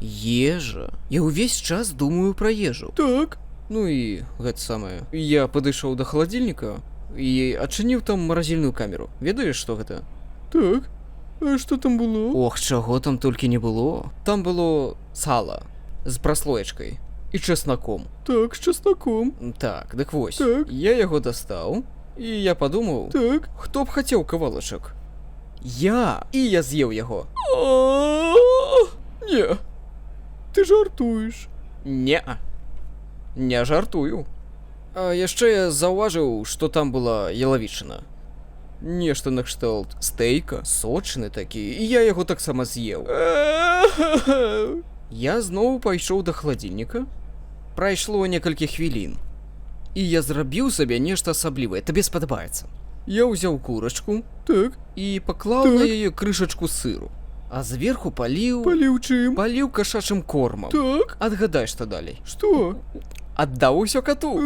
Ежа. Я ўвесь час думаю пра ежу. Так. Ну і гэта самае. Я падышоў да халадзільніка і адчыніў там маразільную камеру. Ведаеш, што гэта? Так. А што там было? Ох, чаго там толькі не было. Там было сала з праслоечкай і часнаком. Так, з часнаком. Так, дык вось. Так. Я яго дастаў, і я падумаў, Так. хто б хацеў кавалачак? Я! І я з'еў яго. Не. Ты жартуеш. Не. Не жартую. А яшчэ я заўважыў, што там была ялавічына. Нешта накшталт стейка, сочны такі, і я яго таксама з'еў. Я зноў пайшоў да халадзільніка. Прайшло некалькі хвілін. І я зрабіў сабе нешта асаблівае, табе спадабаецца. Я ўзяў курачку, Так. і паклаў на яе крышачку сыру. А зверху паліў Чым? кашачым кормам. Так. Адгадай, што далей. Што? Аддаў усё кату.